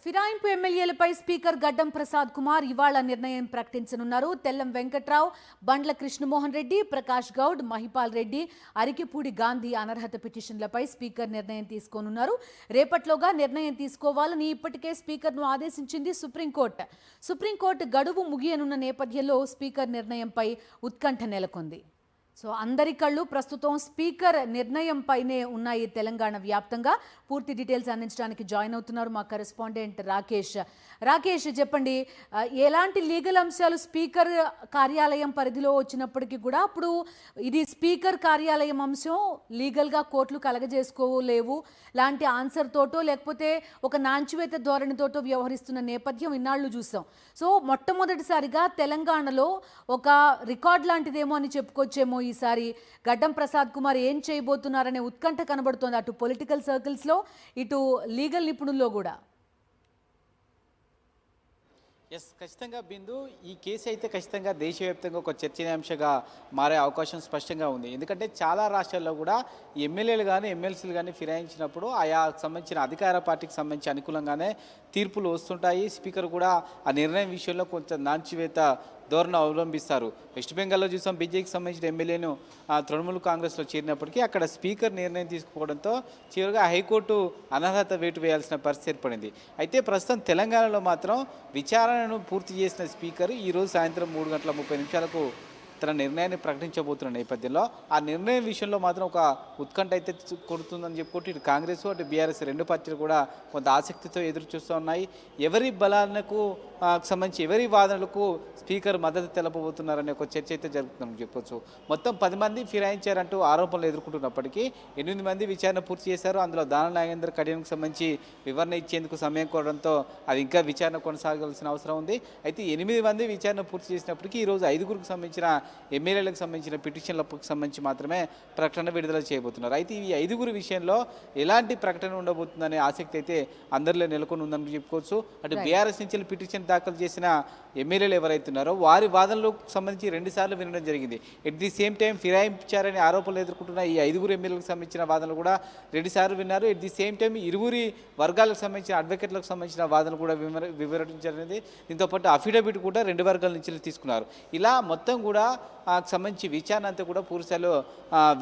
ఫిరాయింపు ఎమ్మెల్యేలపై speaker గడ్డం ప్రసాద్ కుమార్ ఇవాళ నిర్ణయం ప్రకటించనున్నారు. తెల్లం వెంకట్రావు, బండ్ల కృష్ణమోహన్ రెడ్డి, ప్రకాష్ గౌడ్, మహిపాల్ రెడ్డి, అరికిపూడి గాంధీ అనర్హత పిటిషన్లపై స్పీకర్ నిర్ణయం తీసుకోనున్నారు. రేపట్లోగా నిర్ణయం తీసుకోవాలని ఇప్పటికే స్పీకర్ను ఆదేశించింది సుప్రీంకోర్టు. సుప్రీంకోర్టు గడువు ముగియనున్న నేపథ్యంలో స్పీకర్ నిర్ణయంపై ఉత్కంఠ నెలకొంది. సో అందరి కళ్ళు ప్రస్తుతం స్పీకర్ నిర్ణయం పైనే ఉన్నాయి. తెలంగాణ వ్యాప్తంగా పూర్తి డీటెయిల్స్ అందించడానికి జాయిన్ అవుతున్నారు మా కరెస్పాండెంట్ రాకేష్ చెప్పండి, ఎలాంటి లీగల్ అంశాలు స్పీకర్ కార్యాలయం పరిధిలో వచ్చినప్పటికీ కూడా అప్పుడు ఇది స్పీకర్ కార్యాలయం అంశం లీగల్గా కోర్టులు కలగజేసుకోలేవు లాంటి ఆన్సర్ తోటో లేకపోతే ఒక నాంచివేత ధోరణితోటో వ్యవహరిస్తున్న నేపథ్యం ఇన్నాళ్ళు చూసాం. సో మొట్టమొదటిసారిగా తెలంగాణలో ఒక రికార్డ్ లాంటిదేమో అని చెప్పుకోవచ్చేమో ఈసారి గడ్డం ప్రసాద్ కుమార్ ఏం చేయబోతున్నారనే ఉత్కంఠ కనబడుతోంది అటు పొలిటికల్ సర్కిల్స్లో ఇటు లీగల్ నిపుణుల్లో కూడా. ఖచ్చితంగా బిందు, ఈ కేసు అయితే ఖచ్చితంగా దేశవ్యాప్తంగా ఒక చర్చనీయాంశంగా మారే అవకాశం స్పష్టంగా ఉంది. ఎందుకంటే చాలా రాష్ట్రాల్లో కూడా ఎమ్మెల్యేలు కానీ ఎమ్మెల్సీలు కానీ ఫిరాయించినప్పుడు ఆయా సంబంధించిన అధికార పార్టీకి సంబంధించి అనుకూలంగానే తీర్పులు వస్తుంటాయి. స్పీకర్ కూడా ఆ నిర్ణయం విషయంలో కొంచెం నాంచివేత ధోరణి అవలంబిస్తారు. వెస్ట్ బెంగాల్లో చూసాం, బీజేపీకి సంబంధించిన ఎమ్మెల్యేను తృణమూల్ కాంగ్రెస్లో చేరినప్పటికీ అక్కడ స్పీకర్ నిర్ణయం తీసుకోవడంతో చివరిగా హైకోర్టు అనర్హత వేటు వేయాల్సిన పరిస్థితి ఏర్పడింది. అయితే ప్రస్తుతం తెలంగాణలో మాత్రం విచారణను పూర్తి చేసిన స్పీకర్ ఈరోజు సాయంత్రం 3:30 తన నిర్ణయాన్ని ప్రకటించబోతున్న నేపథ్యంలో ఆ నిర్ణయం విషయంలో మాత్రం ఒక ఉత్కంఠ అయితే కొడుతుందని చెప్పుకుంటే ఇటు కాంగ్రెస్ అటు బీఆర్ఎస్ రెండు పార్టీలు కూడా కొంత ఆసక్తితో ఎదురు చూస్తూ ఉన్నాయి. ఎవరి బలాలకు సంబంధించి ఎవరి వాదనలకు స్పీకర్ మద్దతు తెలపబోతున్నారనే ఒక చర్చ అయితే జరుగుతుందని చెప్పొచ్చు. మొత్తం 10 మంది ఫిరాయించారంటూ ఆరోపణలు ఎదుర్కొంటున్నప్పటికీ 8 మంది విచారణ పూర్తి చేశారు. అందులో దాన నాగేందర్ కడియానికి సంబంధించి వివరణ ఇచ్చేందుకు సమయం కోరడంతో అది ఇంకా విచారణ కొనసాగాల్సిన అవసరం ఉంది. అయితే 8 మంది విచారణ పూర్తి చేసినప్పటికీ ఈరోజు 5గురికి సంబంధించిన ఎమ్మెల్యేలకు సంబంధించిన పిటిషన్లకు సంబంధించి మాత్రమే ప్రకటన విడుదల చేయబోతున్నారు. అయితే ఈ 5గురి విషయంలో ఎలాంటి ప్రకటన ఉండబోతుందనే ఆసక్తి అయితే అందరిలో నెలకొని ఉందని చెప్పుకోవచ్చు. అటు బీఆర్ఎస్ నుంచి పిటిషన్ దాఖలు చేసిన ఎమ్మెల్యేలు ఎవరైతే ఉన్నారో వారి వాదనలకు సంబంధించి 2 సార్లు వినడం జరిగింది. ఎట్ ది సేమ్ టైం ఫిరాయించారని ఆరోపణలు ఎదుర్కొంటున్న ఈ 5గురు ఎమ్మెల్యేలకు సంబంధించిన వాదనలు కూడా 2 సార్లు విన్నారు. ఎట్ ది సేమ్ టైం ఇరువురి వర్గాలకు సంబంధించిన అడ్వకేట్లకు సంబంధించిన వాదనలు కూడా వివరించారనేది. దీంతో పాటు అఫిడవిట్ కూడా 2 వర్గాల నుంచి తీసుకున్నారు. ఇలా మొత్తం కూడా సంబంధించి విచారణ అంతా కూడా పూర్తిస్థాయిలో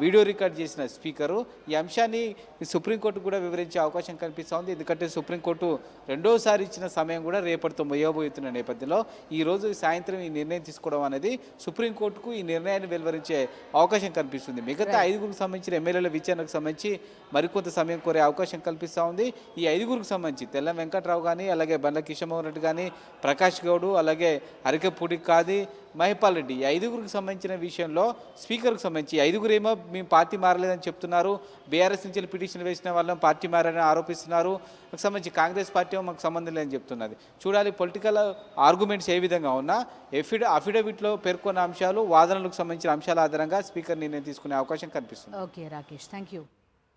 వీడియో రికార్డ్ చేసిన స్పీకరు ఈ అంశాన్ని సుప్రీంకోర్టు కూడా వివరించే అవకాశం కనిపిస్తోంది. ఎందుకంటే సుప్రీంకోర్టు రెండోసారి ఇచ్చిన సమయం కూడా రేపటితో ముయ్యబోతున్న నేపథ్యంలో ఈరోజు సాయంత్రం ఈ నిర్ణయం తీసుకోవడం అనేది సుప్రీంకోర్టుకు ఈ నిర్ణయాన్ని వెలువరించే అవకాశం కనిపిస్తుంది. మిగతా 5గురికి సంబంధించిన ఎమ్మెల్యేల విచారణకు సంబంధించి మరికొంత సమయం కోరే అవకాశం కల్పిస్తూ ఉంది. ఈ 5గురికి సంబంధించి తెల్లం వెంకట్రావు కానీ, అలాగే బండ్ల కృష్ణమోహన్ రెడ్డి కానీ, ప్రకాష్ గౌడ్, అలాగే అరికపూడి కాది, మహిపాల్ రెడ్డి, ఈ 5గురికి సంబంధించిన విషయంలో స్పీకర్కు సంబంధించి 5గురేమో మేము పార్టీ మారలేదని చెప్తున్నారు. బీఆర్ఎస్ నుంచి పిటిషన్ వేసిన వాళ్ళని పార్టీ మారని ఆరోపిస్తున్నారు. మాకు సంబంధించి కాంగ్రెస్ పార్టీ మాకు సంబంధం లేదని చెప్తున్నది. చూడాలి పొలిటికల్ ఆర్గ్యుమెంట్స్ ఏ విధంగా ఉన్నా అఫిడవిట్లో పేర్కొన్న అంశాలు, వాదనలకు సంబంధించిన అంశాల ఆధారంగా స్పీకర్ నిర్ణయం తీసుకునే అవకాశం కనిపిస్తుంది. Okay Rakesh, thank you.